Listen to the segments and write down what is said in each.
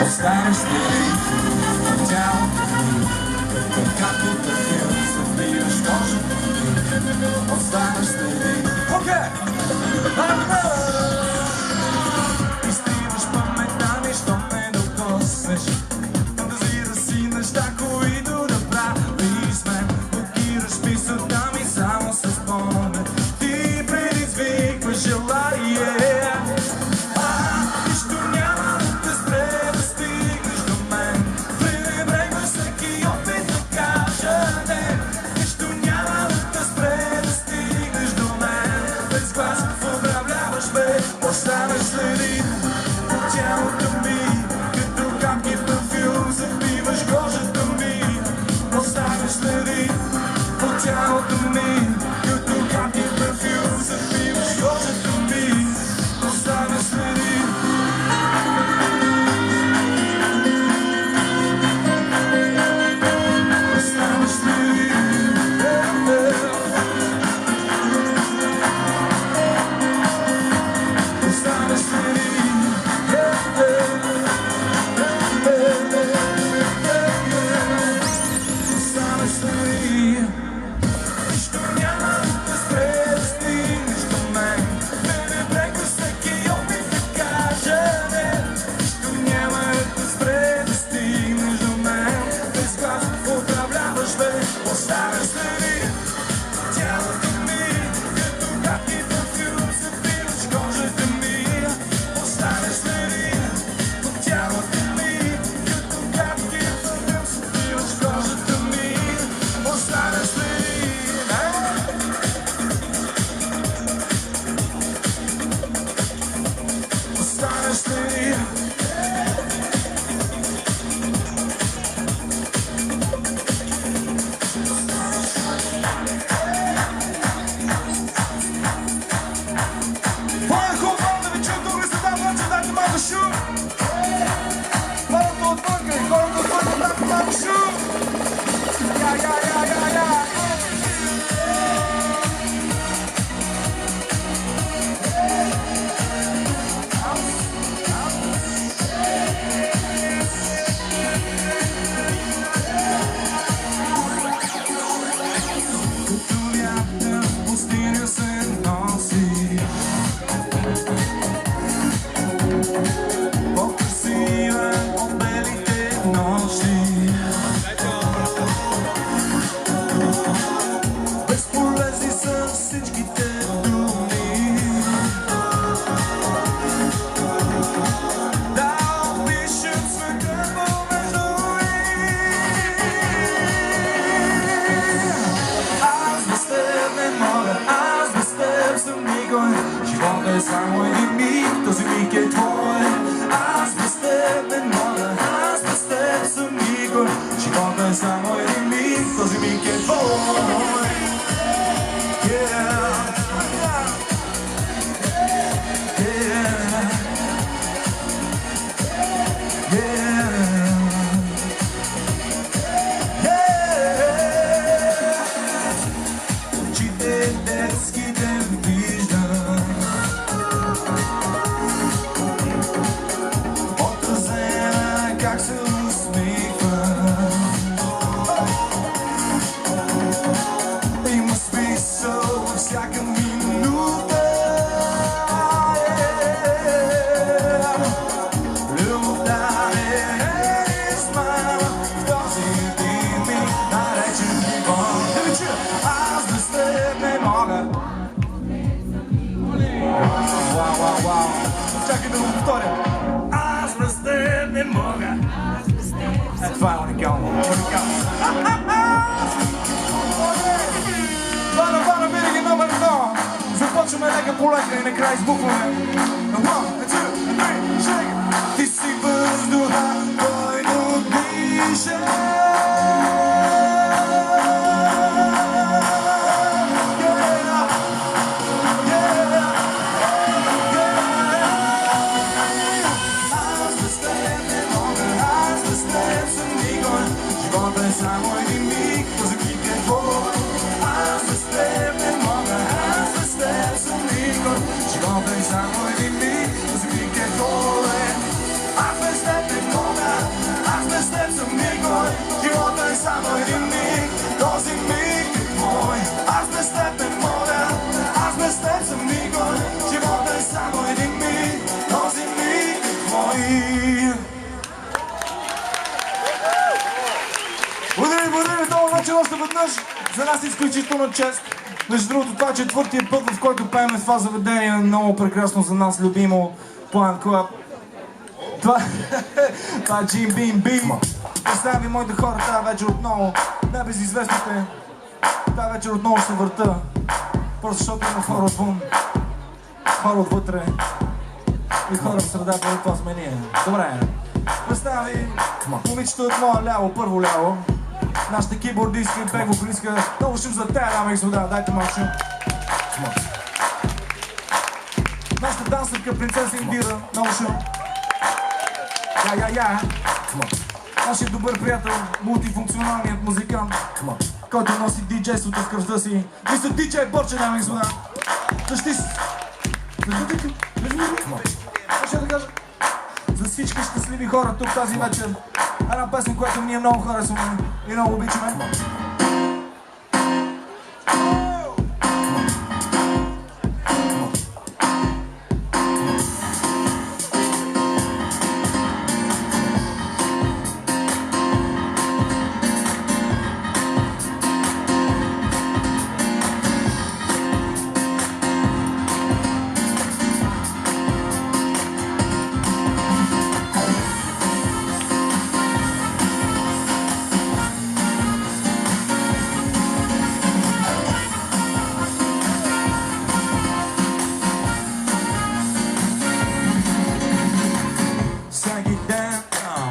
оставяш следи в тялото ми, както парфюм събиваш кожата ми, оставяш следи. Изтриваш паметта ми, що ме докоснеш. Фантазира си неща, които да правиш с мен. Блокираш мисълта ми само с поглед. Ти предизвикваш желание. Нищо няма да те спре да стигнеш до мен. Пренебрегваш всеки опит да кажа не. Нищо няма да те спре да стигнеш до мен. Без глас управляваш ме, оставяш следи по тялото ми, като капки парфюм забиваш кожата ми. Оставяш следи по тялото ми, като капки парфюм забиваш кожата ми. Оставяш следи. Оставяш следи. Оставяш следи. Оставяш следи. Нищо няма да те спре да стигнеш до мен. Пренебрегваш всеки опит да кажа не. Нищо няма да те спре да стигнеш до мен. Без глас управляваш ме, оставяш следи в тялото ми, като капки парфюм забиваш кожата ми. Оставяш следи по тялото ми, като капки парфюм забиваш кожата ми. Оставяш следи. Оставяш следи. Хора, да ви чуят добре, за да младше, дайте малко шум. Хората отвънка, дайте малко шум. Я. Като вятър в пустиня се носи, по-красива от белите нощи. Безполезни са всичките думи. Да опишем света помежду ни. Аз без теб не мога, аз без теб съм никой. Живота е само един миг, този миг е твой. Аз без теб не мога, аз без теб съм никой. Живота е само един миг, този миг е твой. Очите детските виждам, отразена как се усмихва. Има смисъл във всяка минута. Любовта е измама в този един миг, наречен живот. Да ви чуя! Аз без теб не мога. Вау. Чакай да го повторя. Аз без теб не мога. Това е уникално. Бана, винаги номер едно. Започваме лека по лека и накрая избухваме. Ти си въздуха, който диша. Аз без теб не мога, аз без теб съм никой. Живота е само един миг, този миг е твой. Аз без теб не мога, аз без теб съм никой. Живота е само един миг, този миг е твой. Благодаря ви много вече още веднъж. За нас е изключително чест. Между другото, това е четвъртия път, в който пеем в това заведение. Много прекрасно за нас, любимо Plant Club. Това е Jim Beam B. Представям ви моите хора тази вечер отново. Най-безизвестните. Тази вечер отново се върта. Просто защото има хора отвън, хора отвътре и хора в средата, това сме ние. Добре. Представям ви момичето от моя ляво, първо ляво. Нашата кибордистка и бек вокалистка. Много шум за тея, дами и господа, дайте малко шум. Нашата дансърка, принцеса Индира, много шум. Я. Нашият добър приятел, мултифункционалният музикант, който носи диджейството в кръвта си. Мистер Диджей Борче, дами и господа. Защи си. За всички щастливи хора тук тази вечер. Една песен, която ние много харесваме и много обичаме.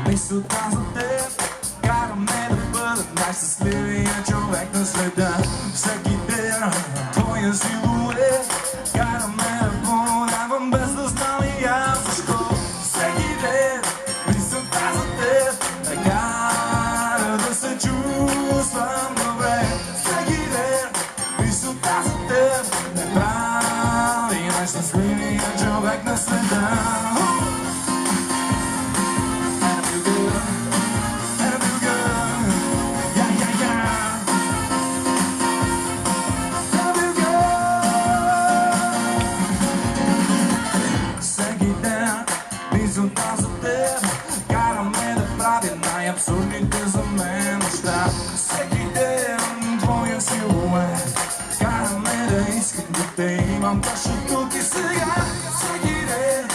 Мисълта за теб караме да бъда най-щастливия човек на света. Всеки ден твоя силует караме да понравам без да знам и аз защо. Всеки ден мисълта за теб кара да се чувствам добре. Всеки ден мисълта за теб ме прави най-щастливия човек на света. Най-абсурдните за мен неща. Всеки ден твоя силует караме да искам да те имам точно тук и сега. Всеки ден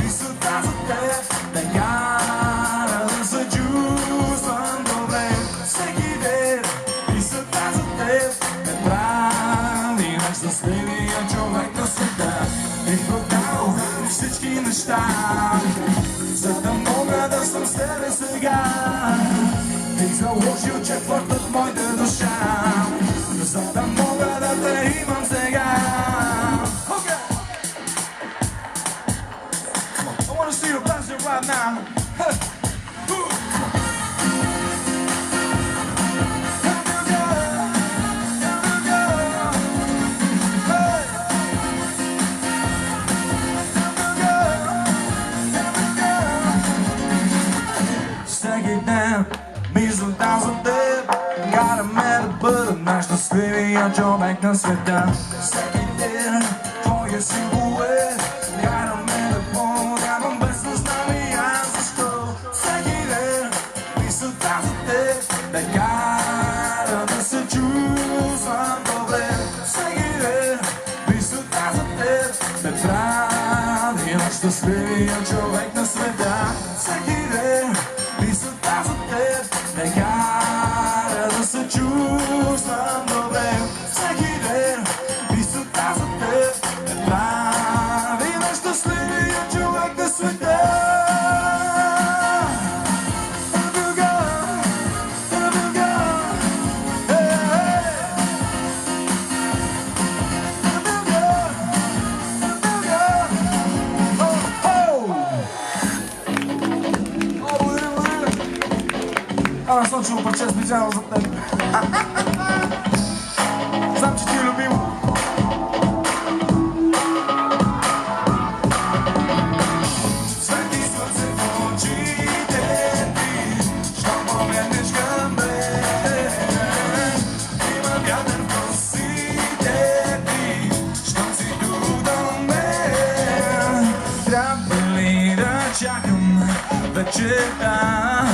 мисълта за теб ме кара да се чувствам добре. Всеки ден мисълта за теб ме прави най-щастливия човек на света. Бих продал всички неща, за да мога да съм с тебе сега. Бих заложил четвърт от моята душа, за да мога да те имам сега. I wanna see you dancing right now. Мисълта за теб караме да бъда най-щастливия човек на света. Всеки ден твоя силует караме да понравам без да знам и аз защо. Всеки ден мисълта за теб ме кара да се чувствам добре. Всеки ден мисълта за теб ме прави най-щастливия човек на света. Всеки ден мисълта за теб ме кара да се чувствам добре. Всеки ден мисълта за теб ме прави най-щастливия човек на света. Аз съм чул парче специално за теб. Знам, че ти е любимо. Свети слънце в очите ти, щом погледнеш към мен. Има вятър в косите ти, щом си тук до мен. Трябва ли да чакам вечерта,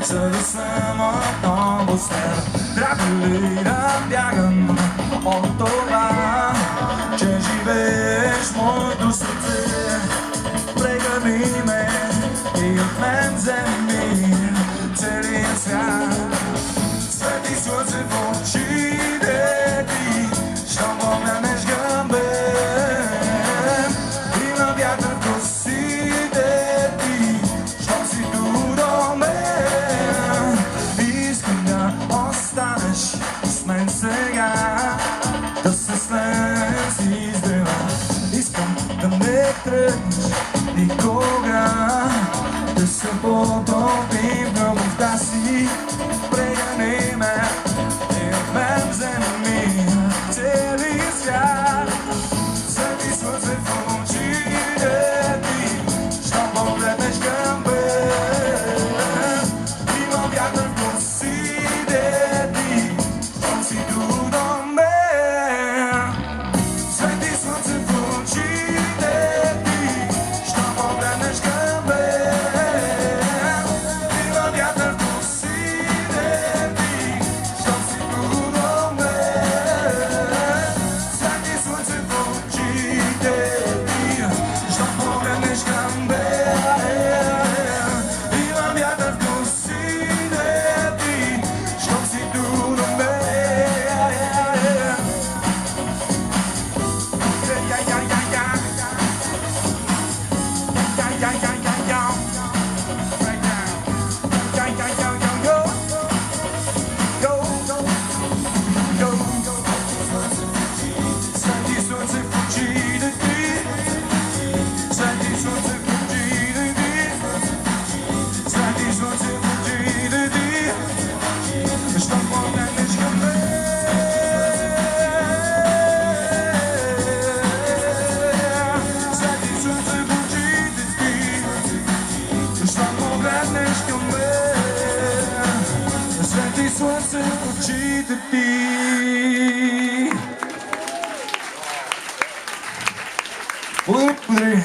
за да съм отново с теб. Трябва ли да бягам от това, че живееш в моето сърце? Прегърни ме и от мен вземи целия свят. Свети слънце в очите ти, щом погледнеш към мен. Има вятър в косите ти, щом си тук до мен. Искам да останеш с мен сега, да се слеем с издрева. Искам да не тръгнеш никога, да се потопим в любовта си. Прегърни ме и от мен вземи целия свят. Свети слънце в очите ти, щом погледнеш към мен. Има вятър в косите ти, щом си тук до мен. Свети слънце в очите ти, щом погледнеш към мен. Има вятър в косите ти, щом си тук до мен. Свети слънце в очите ти, щом погледнеш към мен. Има вятър в косите ти, щом си тук до мен. Свети слънце в очите ти, свети слънце в очите ти, свети слънце в очите ти, щом погледнеш към мен. Свети слънце в очите ти, щом погледнеш към мен. Свети слънце в очите ти. Благодаря.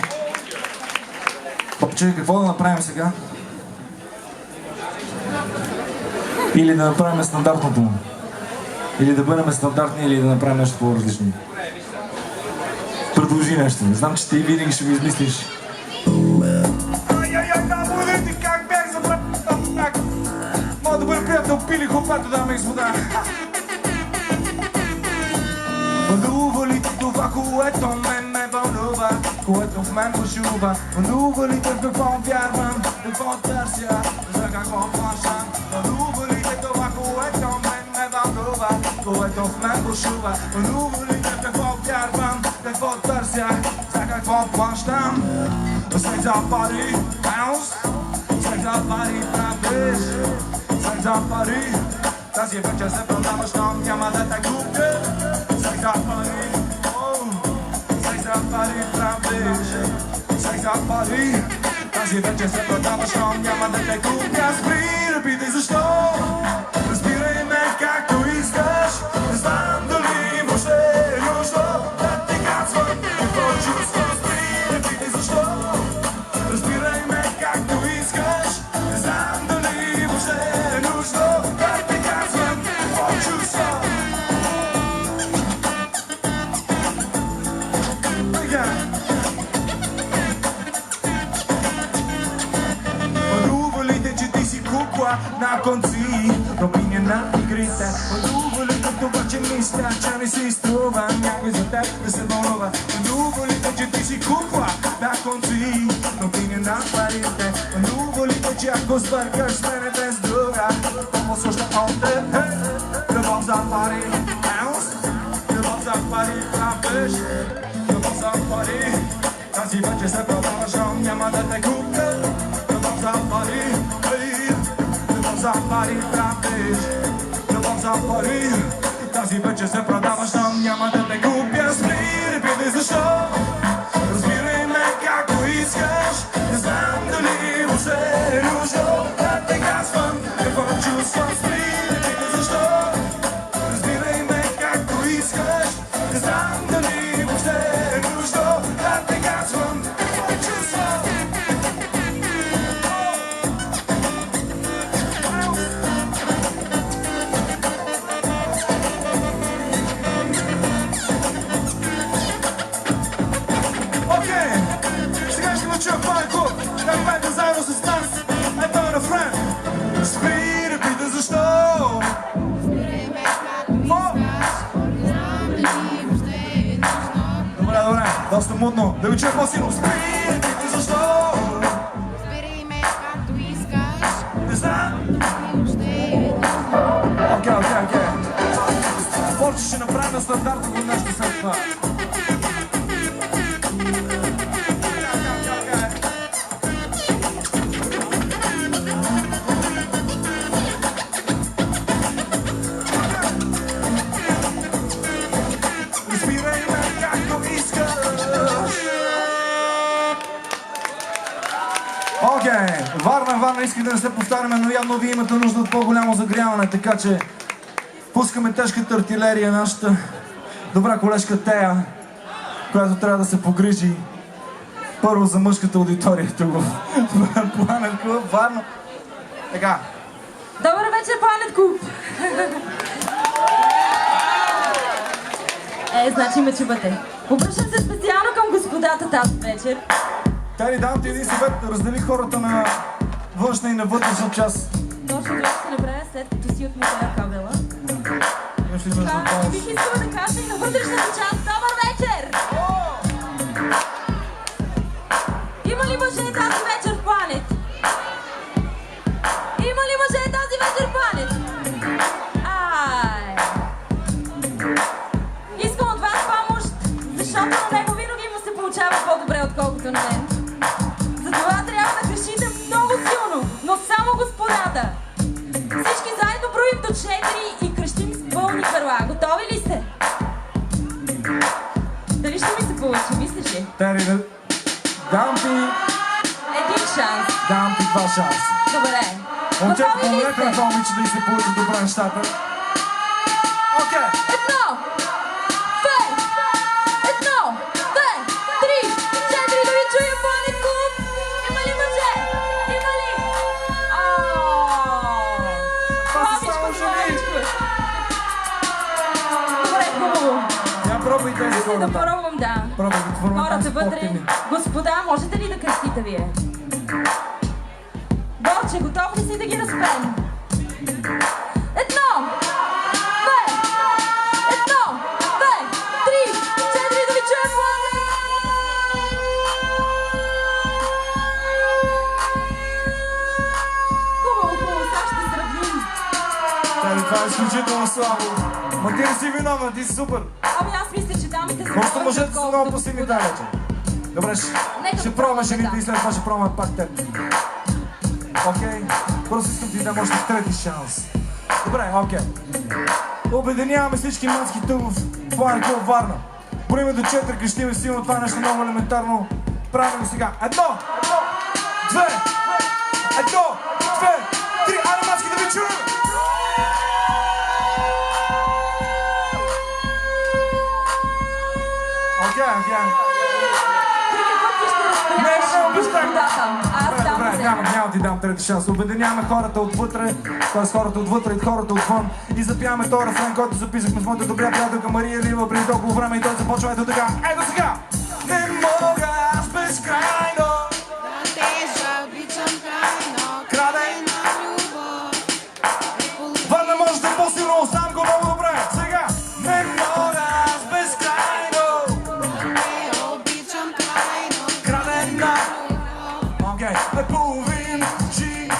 Папче, какво да направим сега? Или да направим стандартното му? Или да бъдем стандартни, или да направим нещо по-различно? Предложи нещо. Знам, че ти винаги ще го измислиш. Благодаря ти, как бях забравил. Моят добър приятел Пили Хопато, даме господа. Вълнува ли това, което мен ме вълнува, което в мен бушува? Вълнува ли в какво вярвам, какво търся, за какво плащам? Вълнува ли това, което мен ме вълнува, което в мен бушува? Вълнува ли какво вярвам, какво търся, за какво плащам? След за пари, хаос, след за пари правиш, след за пари. Тази вечер се продаваш, но няма да те купя. След за пари, след за пари правиш, след за пари. Тази вечер се продаваш, но няма да те купя. Спри, не питай защо, разбирай ме както искаш. Не знам дали въобще е нужно да ти казвам какво чувствам. Спри, не питай защо, разбирай ме както искаш. Не знам дали въобще е нужно да ти казвам какво чувствам. Вълнува ли те, че ти си кукла на конци, робиня на игрите? Вълнува ли те това, че мисля, че не си струва някой за теб да се вълнува? Вълнува ли те, че ти си кукла на конци, робиня на парите? Вълнува ли те, че ако сбъркаш с мене без друга, по-слушна от теб? Любов за пари, любов за пари правиш, любов за пари. Тази вечер се продаваш, но няма да те купя. Любов за пари, любов за пари правиш, любов за пари. Тази вечер се продаваш, но няма да те купя. Спри, не питай защо, разбирай ме както искаш. Не знам дали въобще е нужно да те казвам какво чувствам. Спри, не питай защо, разбирай ме както искаш. Не знам дали въобще е нужно да те казвам какво чувствам. доста мудно. Да ви чуя по-силно. Спри, защо? Спери ме както искаш. Не знам. Окей. Порче ще направим стандарта го нещо след това. Варна, исках да не се повтаряме, но явно вие имате нужда от по-голямо загряване, така че пускаме тежката артилерия, нашата добра колежка Тея, която трябва да се погрижи първо за мъжката аудитория тук в Планет Клуб, Варна. Така. Добър вечер, Планет Клуб! Значи ме чувате. Обръщам се специално към господата тази вечер. Тери, давам ти един съвет, раздели хората на външна и на вътрешна част. Точно това ще направя след като си отмотая кабела. Имаш ли нужда от помощ? Бих искала да кажа и на вътрешната част. Добър вечер! Има ли мъже тази вечер в Планет? Има ли мъже тази вечер в Планет? Искам от вас помощ, защото на него винаги му се получава по-добре, отколкото на мен. Затова трябва да крещите много силно, но само господата. Всички заедно броим до 4 и крещим с пълни гърла. Готови ли сте? Дали ще ми се получи, мислиш ли? Тери, давам ти... Един шанс. Давам ти 2 шанса. Добре. Момчето, Готови ли помолете сте? на това момиче да й се получи добре нещата. Окей! Едно, две, три, 4, да ви чуя Планет Клуб! Има ли мъже? Има ли? Това са само жени! Добре, хубаво. Я пробвай тези Да хората. пробвам, да. Пробвай, отворвам Хората там вътре. спортивни. Господа, можете ли да крещите вие? Борче, готов ли си да ги разпеем? Едно, две, три, 4, да ви чуем Планет! Хубаво, сега ще сравним. Тери, това е изключително слабо. Ма ти не си виновна, ти си супер. Ами аз мисля, че дамите са Просто повече, мъжете са много отколкото пасивни господа. тази вечер. Добре, Нека ще да пробваме пробваме, жените да. и след това ще пробваме пак теб. Окей? Просто искам ти да дам още трети шанс. Добре, окей. Обединяваме всички мънски тук в Планет Клуб Варна. Броиме до 4, крещиме силно, това е нещо много елементарно. Правим го сега. 1, 2, 1, 2, 3, айде маски да ви чуем! Окей. Ти какво ти ще разпряваш господата? Аз там Добре, се. няма ти дам трети шанс. Обединяваме хората отвътре, т.е. хората отвътре и хората отвън и запяваме този рефрен, който записахме с моята добра приятелка Мария Рива преди толкова време и той започва ето така. Ето сега! Не мога аз безкрайно Да те обичам крайно. крадена Любов. Варна може да е по-силно, знам го много добре. Сега! Не мога аз безкрайно Те обичам крайно. крадена. Окей, половин живот.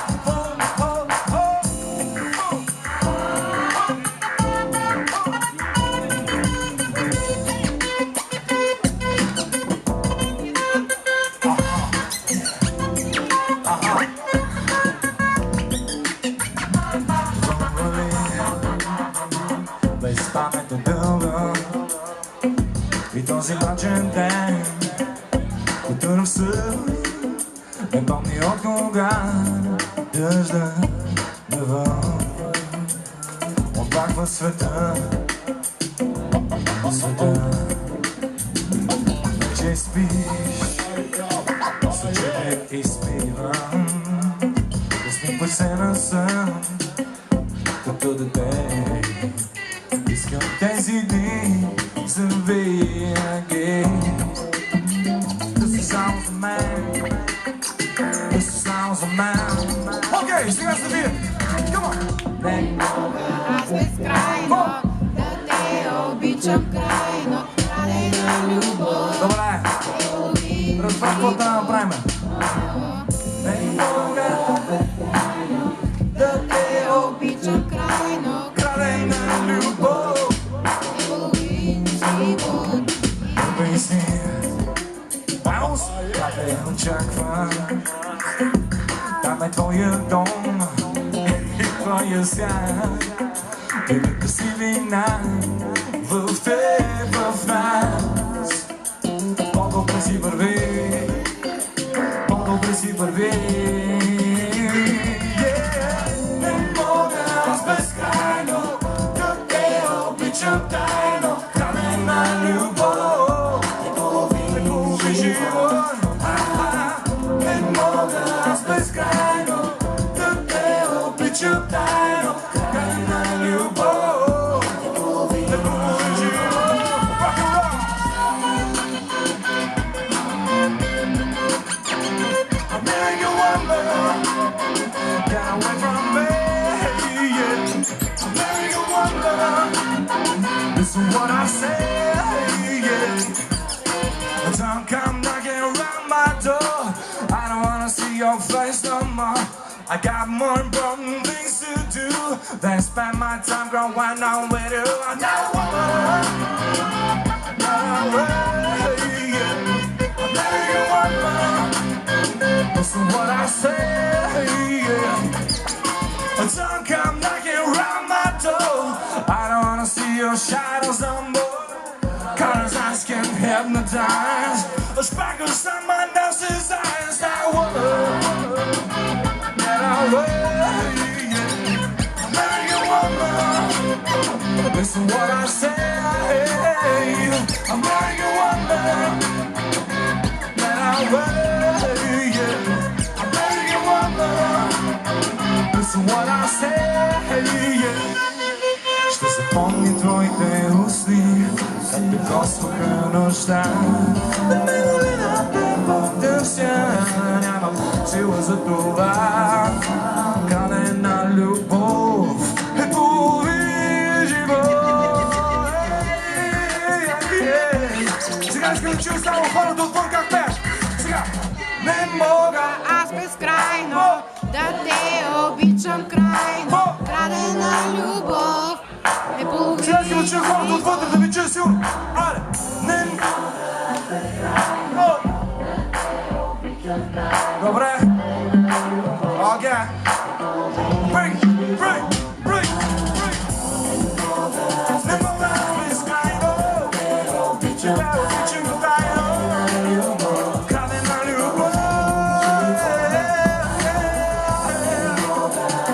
Без памет е дълга и този мрачен ден, който в съд не помни от кога дъжда навън оплаква света. Вече спиш, с очите изпивам, усмихваш се на сън, като дете. Искам тези дни за винаги да са само за мен, да са само за мен. Окей, сега се вие! Come on! Аз безкрайно. Да те обичам крайно. Крадена любов. Добре, разбрах какво трябва да направим. Не мога да те Обичам крайно, крадена любов. половин живот. Обясни, аз те очаквам. Там е твоя дом и твоя свят. Велика си вина в теб, в нас. По-добре си върви, по-добре си върви. Не мога аз безкрайно да те обичам тайно. Крадена любов, половин живот. Не мога аз безкрайно да те обичам тайно. Крадена любов, половин живот. Rock and roll. American wonder, get away from me, yeah. American wonder, listen what I say, yeah. The time come knocking around my door. I don't wanna see your face no more. I got more important things to do than spend my time growing on with you. I don't wanna, yeah. American wonder. Listen what I say, yeah. Don't come knocking around my door. I don't wanna see your shadows no more. Colors eyes can hypnotize. A sparkle someone else's eyes. That woman that I love, yeah. American woman. Listen what I say, American woman that I love, yeah. American woman. Listen what I say, yeah. Ще запомни твоите устни, как те костваха нощта. Да ме моли да те потърся, нямам сила за това. Крадена любов е половин живот. Сега искам да чуя само хората отвън как пееш. Сега. Не мога Аз безкрайно да те обичам крайно. Крадена любов е половин. Сега искам да чуя хората отвътре, да ви чуя сигурно. Айде! Не... О! Добре. Окей. Bring, bring, bring, bring. Не мога аз безкрайно да обичам тайно. Крадена любов.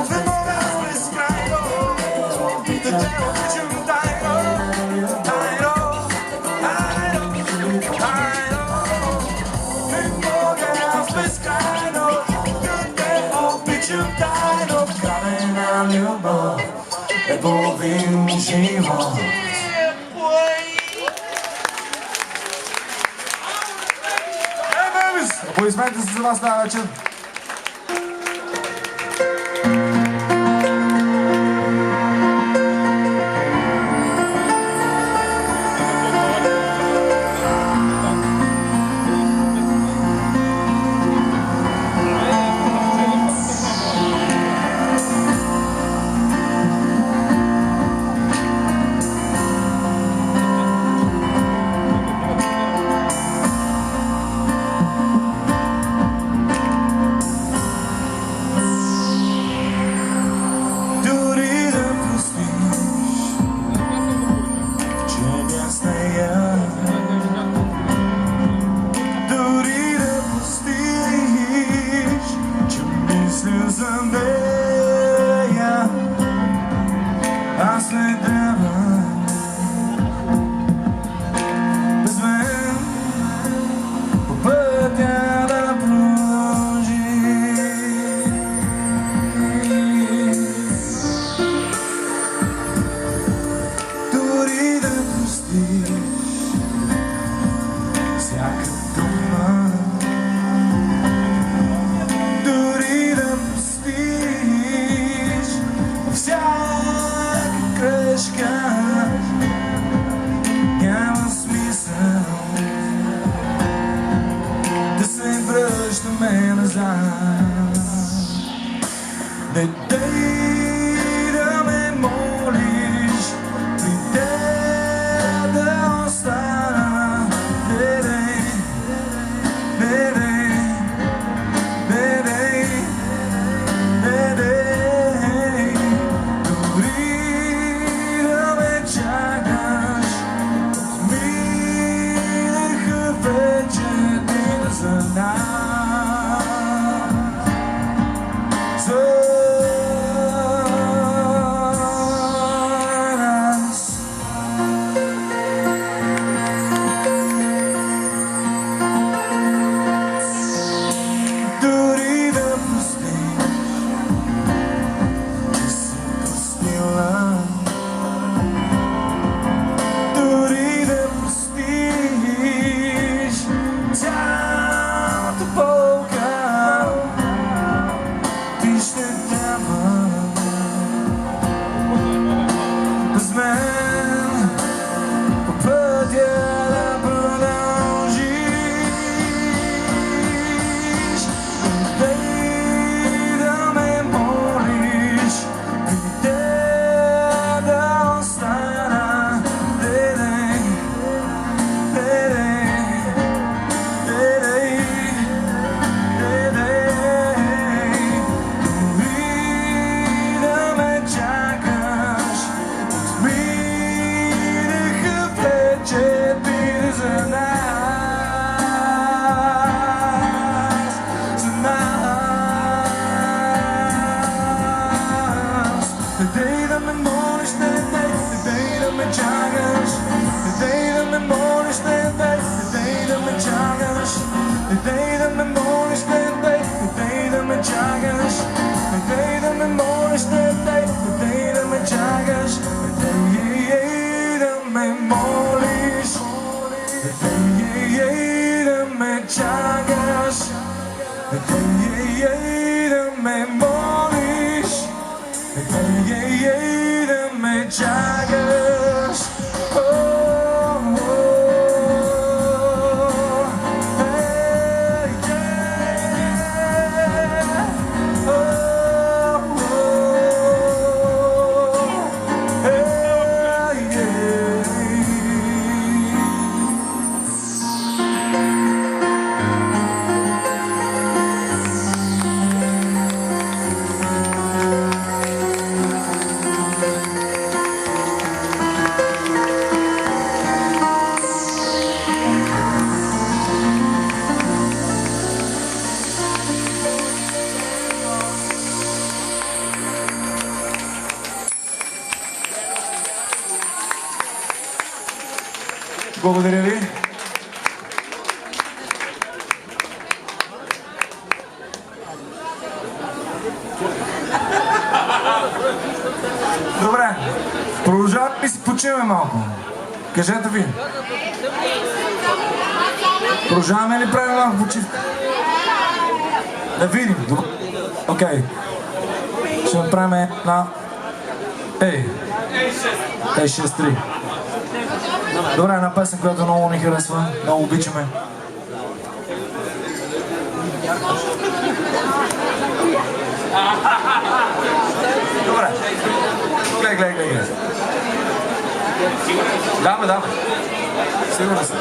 Не мога аз безкрайно да те обичам тайно. Тайно, тайно, тайно. Не мога аз безкрайно да те обичам тайно. Крадена любов е половин живот. Аплодисменти за вас тази вечер. Дори да пустиш Не дей да ме молиш, при теб да остана. Не дей, не дей, не дей, не дей. Дори да ме чакаш, отминаха вече дни за нас. Дори да простиш, че си простила, дори да простиш цялата болка, ти ще трябва без мен по пътя да продължиш. Не дей да ме молиш, при теб да остана. Не дей, не дей, не дей, не дей. Дори да ме чакаш, отминаха вече дни за нас, за нас. Не дей да ме молиш, не дей, не дей да ме чакаш, не дей да ме молиш, не дей, не дей да ме чакаш, не дей да ме молиш, не дей, не дей да ме чакаш, не дей да ме молиш, не дей, не дей да ме чакаш, не дей да ме молиш, не дей да ме чакаш, не дей да ме молиш, не дей да ме чакаш. Благодаря ви. Добре, продължаваме и си почиваме малко. Кажете ви. Продължаваме ли правим малко почивка? Да видим. Окей. Ще направим една... Ей 6-3. Добре, една песен, която много ни харесва, много обичаме. Добре. Гледай. Да, бе. Сигурно съм.